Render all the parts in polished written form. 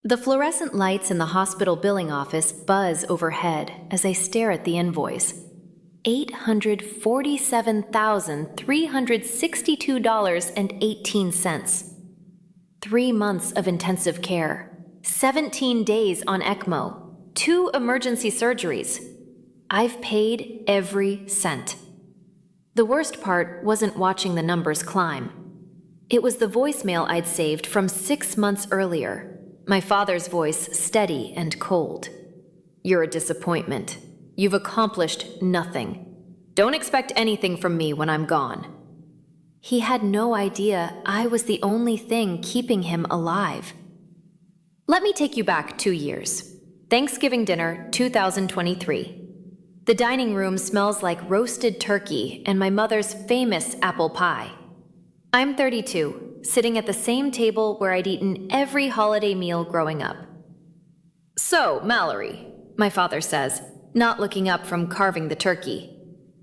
The fluorescent lights in the hospital billing office buzz overhead as I stare at the invoice. $847,362.18. 3 months of intensive care, 17 days on ECMO, 2 emergency surgeries. I've paid every cent. The worst part wasn't watching the numbers climb. It was the voicemail I'd saved from 6 months earlier. My father's voice steady and cold. "You're a disappointment. You've accomplished nothing. Don't expect anything from me when I'm gone." He had no idea I was the only thing keeping him alive. Let me take you back 2 years. Thanksgiving dinner, 2023. The dining room smells like roasted turkey and my mother's famous apple pie. I'm 32, sitting at the same table where I'd eaten every holiday meal growing up. "So, Mallory," my father says, not looking up from carving the turkey.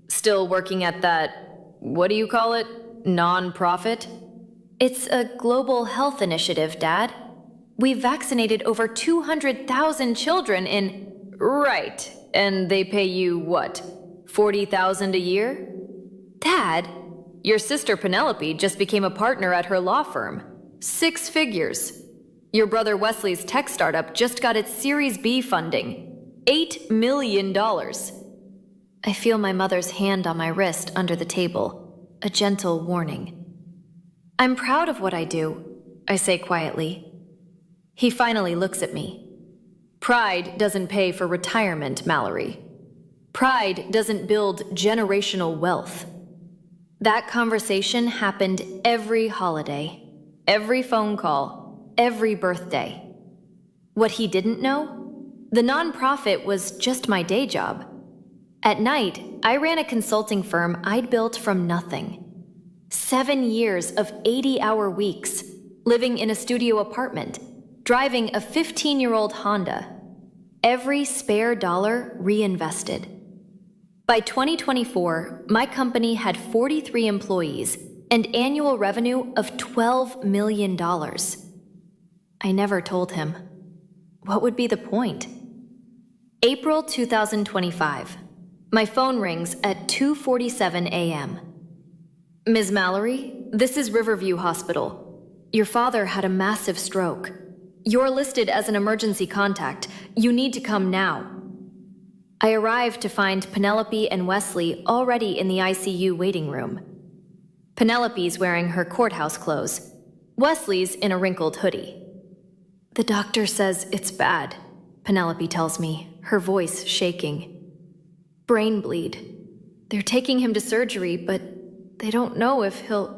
"Still working at that, what do you call it, non-profit?" "It's a global health initiative, Dad. We've vaccinated over 200,000 children in..." "Right, and they pay you what, 40,000 a year?" "Dad, your sister Penelope just became a partner at her law firm. 6 figures. Your brother Wesley's tech startup just got its Series B funding. $8 million. I feel my mother's hand on my wrist under the table, a gentle warning. "I'm proud of what I do," I say quietly. He finally looks at me. "Pride doesn't pay for retirement, Mallory. Pride doesn't build generational wealth." That conversation happened every holiday, every phone call, every birthday. What he didn't know? The nonprofit was just my day job. At night, I ran a consulting firm I'd built from nothing. 7 years of 80-hour weeks, living in a studio apartment, driving a 15-year-old Honda. Every spare dollar reinvested. By 2024, my company had 43 employees and annual revenue of $12 million. I never told him. What would be the point? April 2025. My phone rings at 2:47 a.m. "Ms. Mallory, this is Riverview Hospital. Your father had a massive stroke. You're listed as an emergency contact. You need to come now." I arrive to find Penelope and Wesley already in the ICU waiting room. Penelope's wearing her courthouse clothes. Wesley's in a wrinkled hoodie. "The doctor says it's bad," Penelope tells me, her voice shaking. "Brain bleed. They're taking him to surgery, but they don't know if he'll..."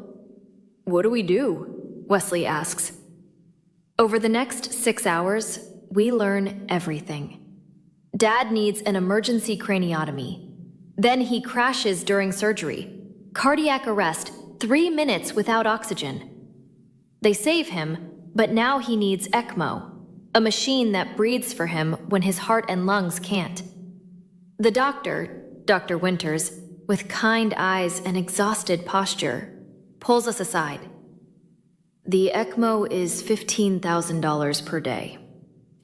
"What do we do?" Wesley asks. Over the next 6 hours, we learn everything. Dad needs an emergency craniotomy. Then he crashes during surgery. Cardiac arrest, 3 minutes without oxygen. They save him, but now he needs ECMO, a machine that breathes for him when his heart and lungs can't. The doctor, Dr. Winters, with kind eyes and exhausted posture, pulls us aside. "The ECMO is $15,000 per day.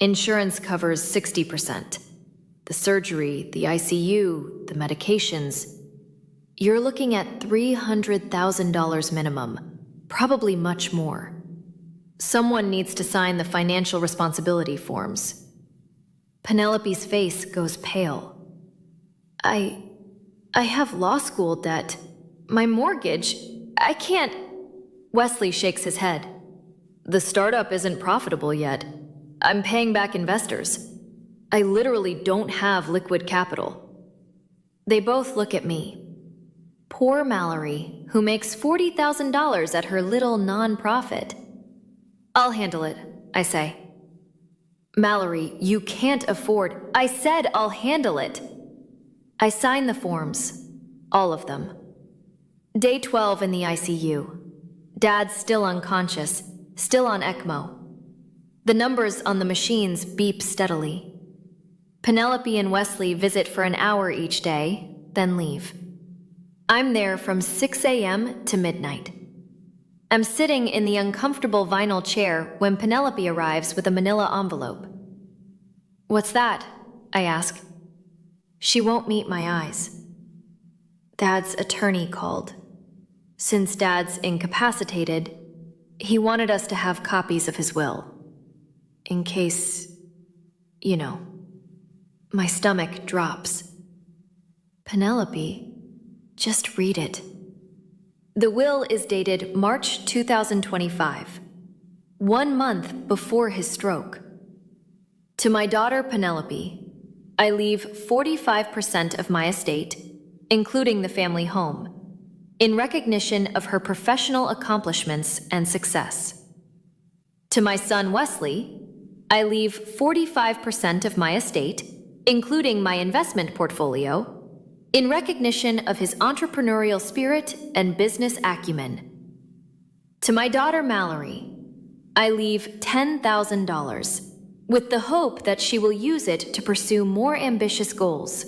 Insurance covers 60%. The surgery, the ICU, the medications. You're looking at $300,000 minimum, probably much more. Someone needs to sign the financial responsibility forms." Penelope's face goes pale. I have law school debt. My mortgage, I can't..." Wesley shakes his head. "The startup isn't profitable yet. I'm paying back investors. I literally don't have liquid capital." They both look at me. Poor Mallory, who makes $40,000 at her little non-profit. "I'll handle it," I say. "Mallory, you can't afford..." "I said I'll handle it." I sign the forms, all of them. Day 12 in the ICU. Dad's still unconscious, still on ECMO. The numbers on the machines beep steadily. Penelope and Wesley visit for an hour each day, then leave. I'm there from 6 a.m. to midnight. I'm sitting in the uncomfortable vinyl chair when Penelope arrives with a manila envelope. "What's that?" I ask. She won't meet my eyes. Dad's attorney called. Since Dad's incapacitated, he wanted us to have copies of his will. In case, you know. My stomach drops. "Penelope, just read it." The will is dated March 2025, 1 month before his stroke. "To my daughter Penelope, I leave 45% of my estate, including the family home, in recognition of her professional accomplishments and success. To my son Wesley, I leave 45% of my estate, including my investment portfolio, in recognition of his entrepreneurial spirit and business acumen. To my daughter Mallory, I leave $10,000, with the hope that she will use it to pursue more ambitious goals.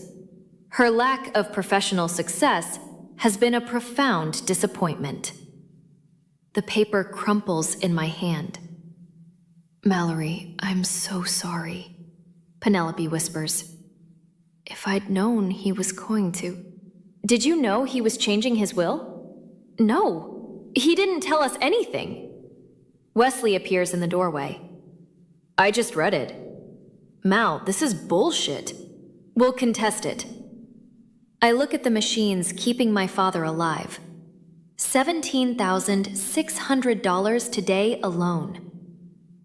Her lack of professional success has been a profound disappointment." The paper crumples in my hand. "Mallory, I'm so sorry," Penelope whispers. "If I'd known he was going to..." "Did you know he was changing his will?" "No, he didn't tell us anything." Wesley appears in the doorway. "I just read it." "Mal, this is bullshit. We'll contest it." I look at the machines keeping my father alive. $17,600 today alone.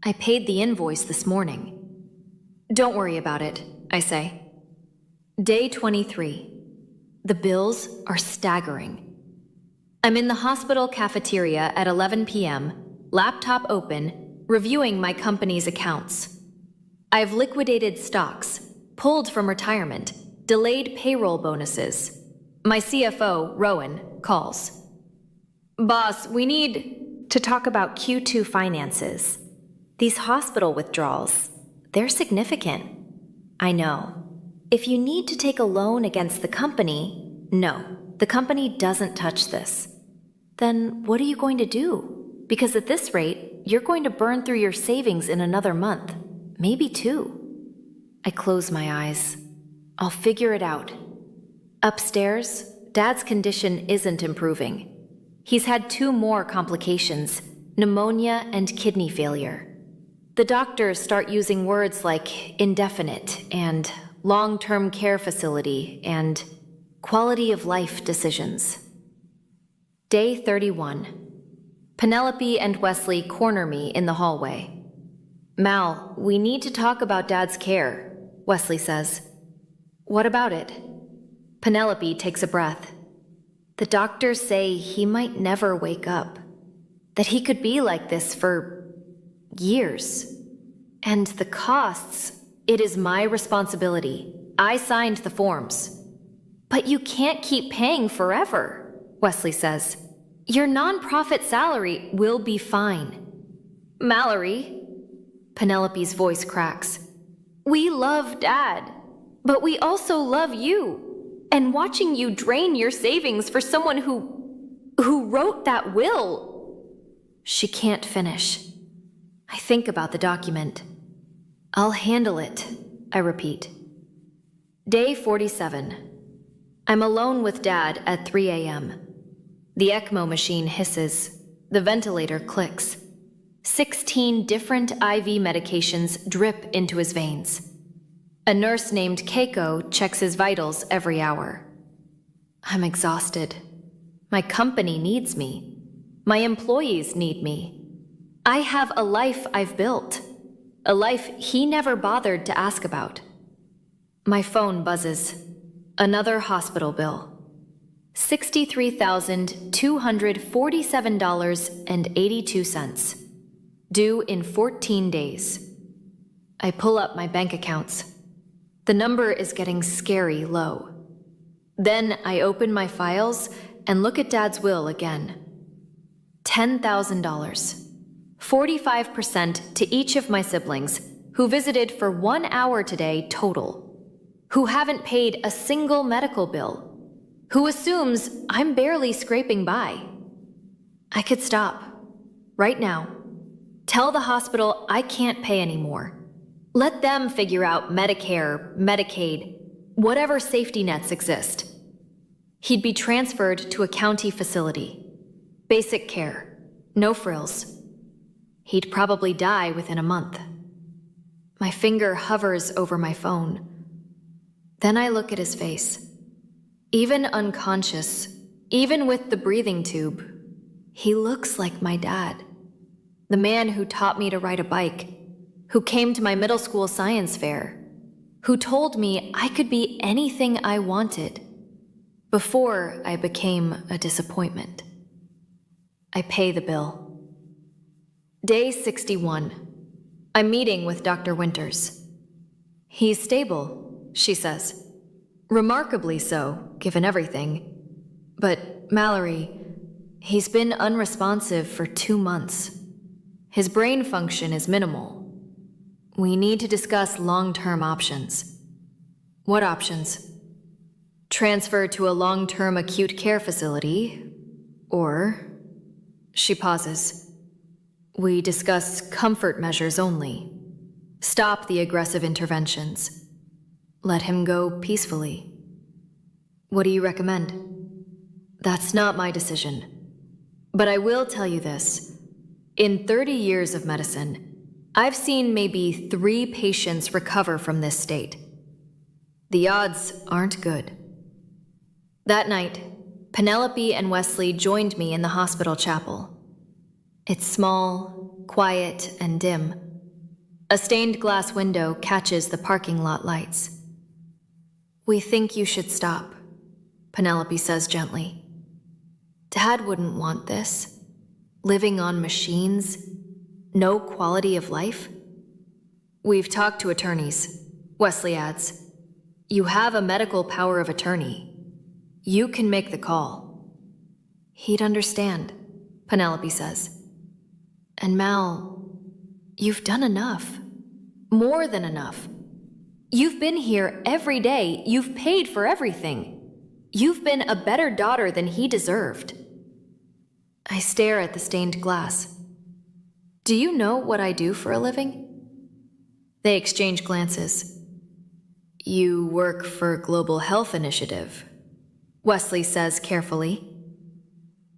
I paid the invoice this morning. "Don't worry about it," I say. Day 23. The bills are staggering. I'm in the hospital cafeteria at 11 p.m., laptop open, reviewing my company's accounts. I've liquidated stocks, pulled from retirement, delayed payroll bonuses. My CFO, Rowan, calls. "Boss, we need to talk about Q2 finances. These hospital withdrawals, they're significant." "I know. If you need to take a loan against the company..." "No, the company doesn't touch this." "Then what are you going to do? Because at this rate, you're going to burn through your savings in another month, maybe 2. I close my eyes. I'll figure it out. Upstairs, Dad's condition isn't improving. He's had 2 more complications, pneumonia and kidney failure. The doctors start using words like indefinite and long-term care facility and quality of life decisions. Day 31. Penelope and Wesley corner me in the hallway. "Mal, we need to talk about Dad's care," Wesley says. "What about it?" Penelope takes a breath. "The doctors say he might never wake up, that he could be like this for years. And the costs, it is my responsibility. I signed the forms." "But you can't keep paying forever," Wesley says. "Your nonprofit salary will be fine." "Mallory," Penelope's voice cracks, "we love Dad, but we also love you. And watching you drain your savings for someone who wrote that will..." She can't finish. I think about the document. "I'll handle it," I repeat. Day 47. I'm alone with Dad at 3 a.m. The ECMO machine hisses. The ventilator clicks. 16 different IV medications drip into his veins. A nurse named Keiko checks his vitals every hour. I'm exhausted. My company needs me. My employees need me. I have a life I've built. A life he never bothered to ask about. My phone buzzes. Another hospital bill. $63,247.82. Due in 14 days. I pull up my bank accounts. The number is getting scary low. Then I open my files and look at Dad's will again. $10,000. 45% to each of my siblings, who visited for 1 hour today total. Who haven't paid a single medical bill. Who assumes I'm barely scraping by. I could stop. right now. Tell the hospital I can't pay anymore. Let them figure out Medicare, Medicaid, whatever safety nets exist. He'd be transferred to a county facility. Basic care. No frills. He'd probably die within a month. My finger hovers over my phone. Then I look at his face. Even unconscious, even with the breathing tube, he looks like my dad. The man who taught me to ride a bike, who came to my middle school science fair, who told me I could be anything I wanted before I became a disappointment. I pay the bill. Day 61. I'm meeting with Dr. Winters. He's stable, she says. Remarkably so, given everything. But, Mallory, he's been unresponsive for 2 months. His brain function is minimal. We need to discuss long-term options. What options? Transfer to a long-term acute care facility, or... She pauses. We discuss comfort measures only. Stop the aggressive interventions. Let him go peacefully. What do you recommend? That's not my decision. But I will tell you this. In 30 years of medicine, I've seen maybe 3 patients recover from this state. The odds aren't good. That night, Penelope and Wesley joined me in the hospital chapel. It's small, quiet, and dim. A stained glass window catches the parking lot lights. We think you should stop, Penelope says gently. Dad wouldn't want this. Living on machines, no quality of life. We've talked to attorneys, Wesley adds. You have a medical power of attorney. You can make the call. He'd understand, Penelope says. And Mal, you've done enough. More than enough. You've been here every day. You've paid for everything. You've been a better daughter than he deserved. I stare at the stained glass. Do you know what I do for a living? They exchange glances. You work for Global Health Initiative, Wesley says carefully.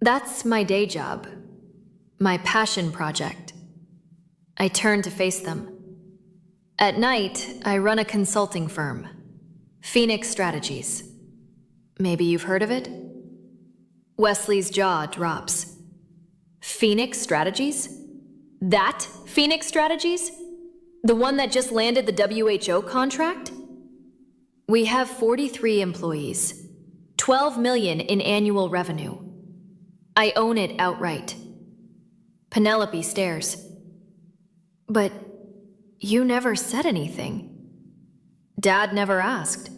That's my day job, my passion project. I turn to face them. At night, I run a consulting firm, Phoenix Strategies. Maybe you've heard of it? Wesley's jaw drops. Phoenix Strategies? That Phoenix Strategies? The one that just landed the WHO contract? We have 43 employees, 12 million in annual revenue. I own it outright. Penelope stares. But you never said anything. Dad never asked.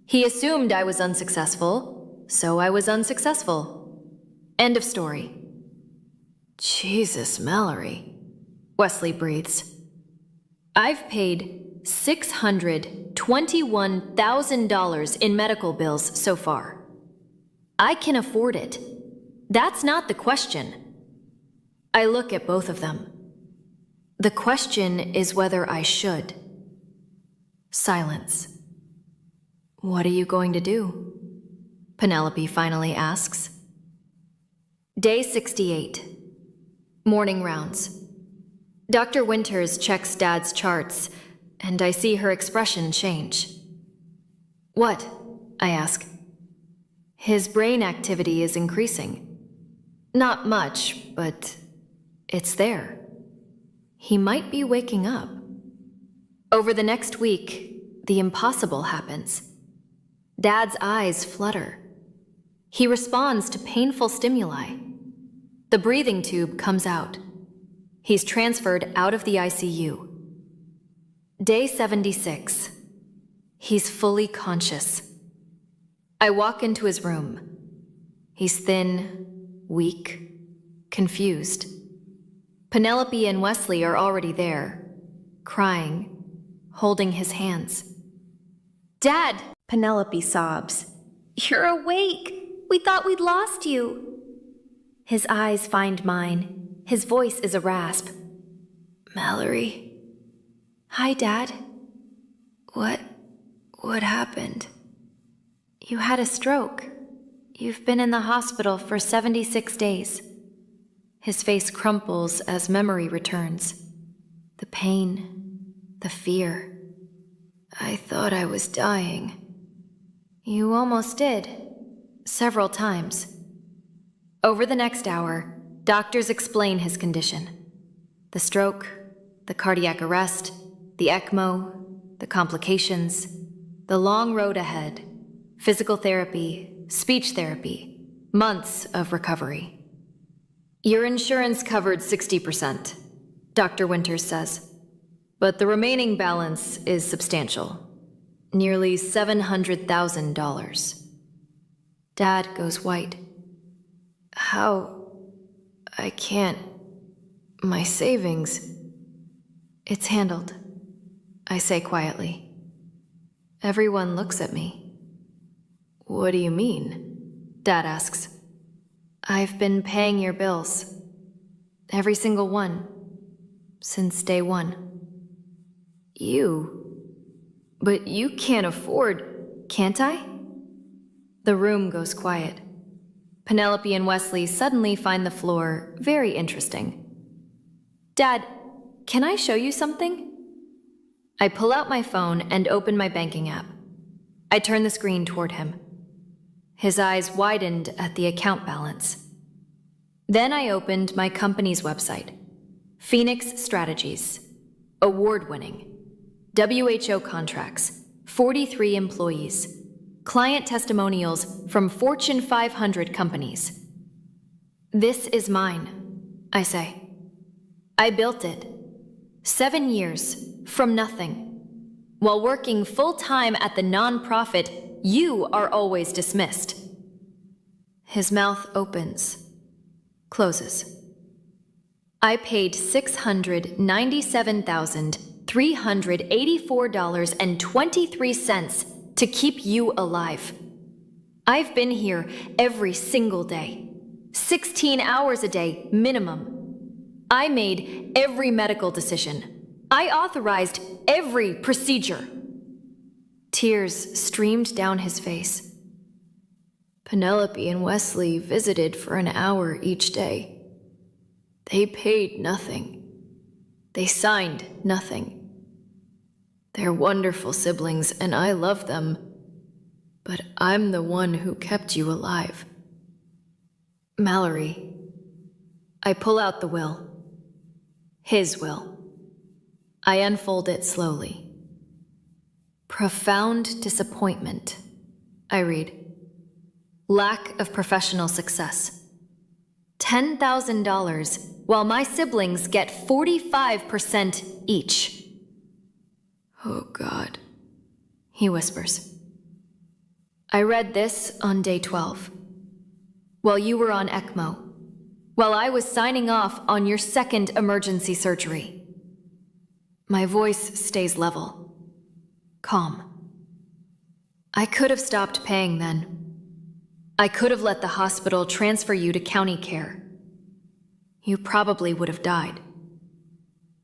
He assumed I was unsuccessful, so I was unsuccessful. End of story. Jesus, Mallory, Wesley breathes. I've paid $621,000 in medical bills so far. I can afford it. That's not the question. I look at both of them. The question is whether I should. Silence. What are you going to do? Penelope finally asks. Day 68. Morning rounds. Dr. Winters checks Dad's charts, and I see her expression change. What? I ask. His brain activity is increasing. Not much, but it's there. He might be waking up. Over the next week, the impossible happens. Dad's eyes flutter. He responds to painful stimuli. The breathing tube comes out. He's transferred out of the ICU. Day 76. He's fully conscious. I walk into his room. He's thin, weak, confused. Penelope and Wesley are already there, crying, holding his hands. Dad, Penelope sobs. You're awake. We thought we'd lost you. His eyes find mine. His voice is a rasp. "Mallory." "Hi, Dad." What happened?" "You had a stroke. You've been in the hospital for 76 days. His face crumples as memory returns. The pain, the fear. "I thought I was dying." "You almost did. Several times." Over the next hour, doctors explain his condition. The stroke, the cardiac arrest, the ECMO, the complications, the long road ahead, physical therapy, speech therapy, months of recovery. "Your insurance covered 60%, Dr. Winters says, but the remaining balance is substantial, nearly $700,000. Dad goes white. "How? I can't. My savings." "It's handled," I say quietly. Everyone looks at me. "What do you mean?" Dad asks. "I've been paying your bills. Every single one. Since day one." "You? But you can't afford..." "Can't I?" The room goes quiet. Penelope and Wesley suddenly find the floor very interesting. "Dad, can I show you something?" I pull out my phone and open my banking app. I turn the screen toward him. His eyes widened at the account balance. Then I opened my company's website. Phoenix Strategies. Award-winning. WHO contracts. 43 employees. Client testimonials from Fortune 500 companies. "This is mine," I say. "I built it. 7 years, from nothing. While working full-time at the nonprofit, you are always dismissed." His mouth opens, closes. "I paid $697,384.23 to keep you alive. I've been here every single day, 16 hours a day minimum. I made every medical decision. I authorized every procedure." Tears streamed down his face. "Penelope and Wesley visited for an hour each day. They paid nothing. They signed nothing. They're wonderful siblings, and I love them. But I'm the one who kept you alive." "Mallory." I pull out the will. His will. I unfold it slowly. "Profound disappointment," I read. "Lack of professional success. $10,000, while my siblings get 45% each." "Oh, God," he whispers. "I read this on day 12, while you were on ECMO, while I was signing off on your second emergency surgery." My voice stays level, calm. "I could have stopped paying then. I could have let the hospital transfer you to county care. You probably would have died."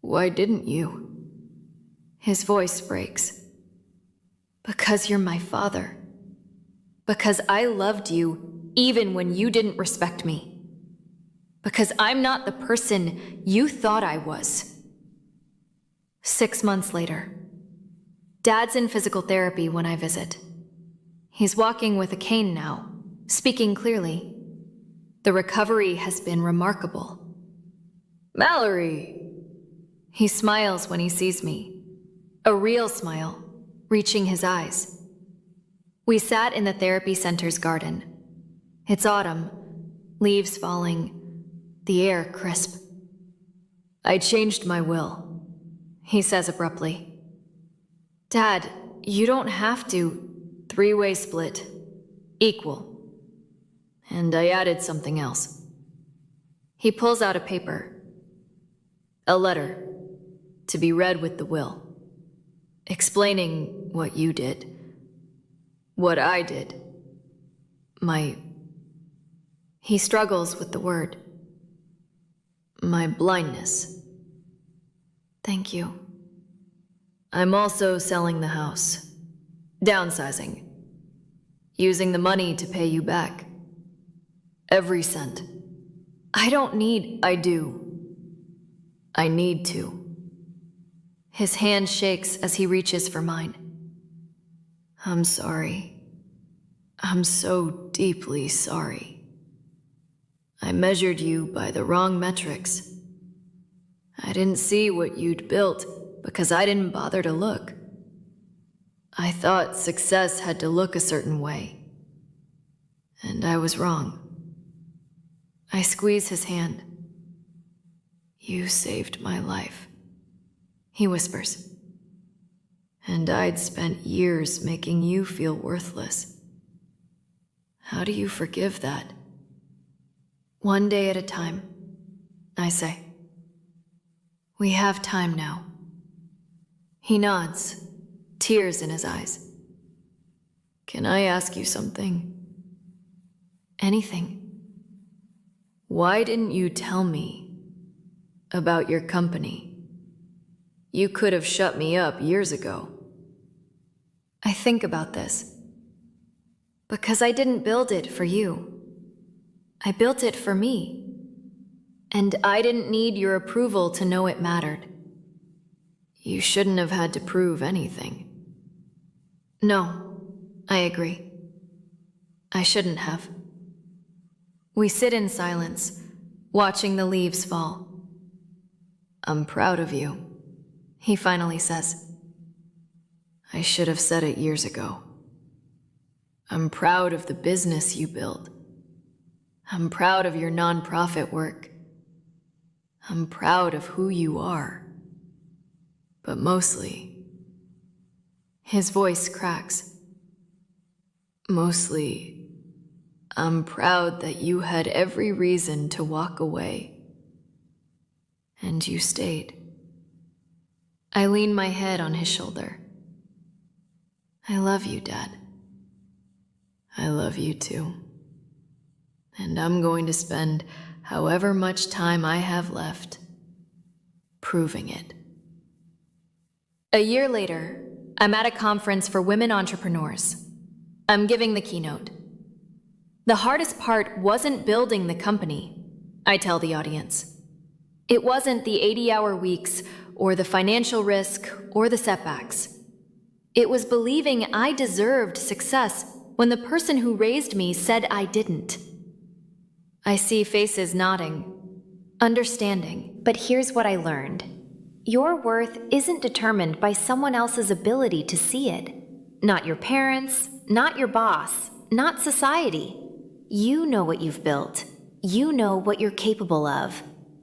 "Why didn't you?" His voice breaks. "Because you're my father. Because I loved you even when you didn't respect me. Because I'm not the person you thought I was." 6 months later. Dad's in physical therapy when I visit. He's walking with a cane now, speaking clearly. The recovery has been remarkable. "Mallory!" He smiles when he sees me. A real smile, reaching his eyes. We sat in the therapy center's garden. It's autumn, leaves falling, the air crisp. "I changed my will," he says abruptly. "Dad, you don't have to." 3-way split. Equal. And I added something else. He pulls out a paper. A letter, to be read with the will. Explaining what you did. What I did. He struggles with the word. My blindness. Thank you. I'm also selling the house. Downsizing. Using the money to pay you back. Every cent. I do. I need to. His hand shakes as he reaches for mine. I'm sorry. I'm so deeply sorry. I measured you by the wrong metrics. I didn't see what you'd built because I didn't bother to look. I thought success had to look a certain way. And I was wrong. I squeeze his hand. You saved my life, he whispers. And I'd spent years making you feel worthless. How do you forgive that? One day at a time, I say. We have time now. He nods, tears in his eyes. Can I ask you something? Anything. Why didn't you tell me about your company? You could have shut me up years ago. I think about this. Because I didn't build it for you. I built it for me. And I didn't need your approval to know it mattered. You shouldn't have had to prove anything. No, I agree. I shouldn't have. We sit in silence, watching the leaves fall. I'm proud of you, he finally says. I should have said it years ago. I'm proud of the business you built. I'm proud of your nonprofit work. I'm proud of who you are. But mostly, his voice cracks. Mostly, I'm proud that you had every reason to walk away. And you stayed. I lean my head on his shoulder. I love you, Dad. I love you too. And I'm going to spend however much time I have left proving it. A year later, I'm at a conference for women entrepreneurs. I'm giving the keynote. The hardest part wasn't building the company, I tell the audience. It wasn't the 80-hour weeks or the financial risk or the setbacks. It was believing I deserved success when the person who raised me said I didn't. I see faces nodding, understanding. But here's what I learned. Your worth isn't determined by someone else's ability to see it. Not your parents, not your boss, not society. You know what you've built. You know what you're capable of.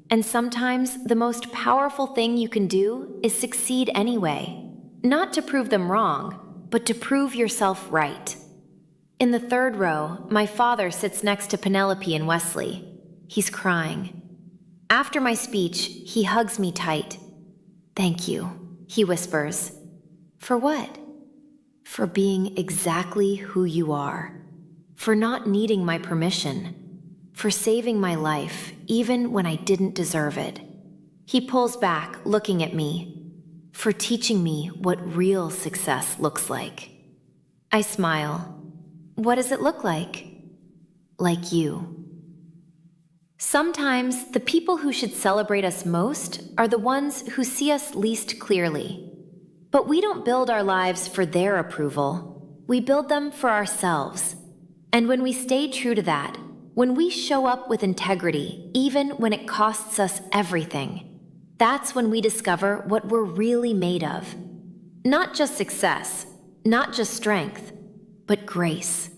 And sometimes the most powerful thing you can do is succeed anyway. Not to prove them wrong, but to prove yourself right. In the third row, my father sits next to Penelope and Wesley. He's crying. After my speech, he hugs me tight. Thank you, he whispers. For what? For being exactly who you are. For not needing my permission. For saving my life, even when I didn't deserve it. He pulls back, looking at me. For teaching me what real success looks like. I smile. What does it look like? Like you. Sometimes the people who should celebrate us most are the ones who see us least clearly. But we don't build our lives for their approval. We build them for ourselves. And when we stay true to that, when we show up with integrity, even when it costs us everything, that's when we discover what we're really made of. Not just success, not just strength, but grace.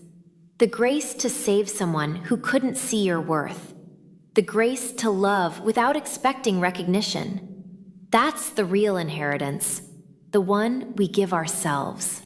The grace to save someone who couldn't see your worth. The grace to love without expecting recognition. That's the real inheritance, the one we give ourselves.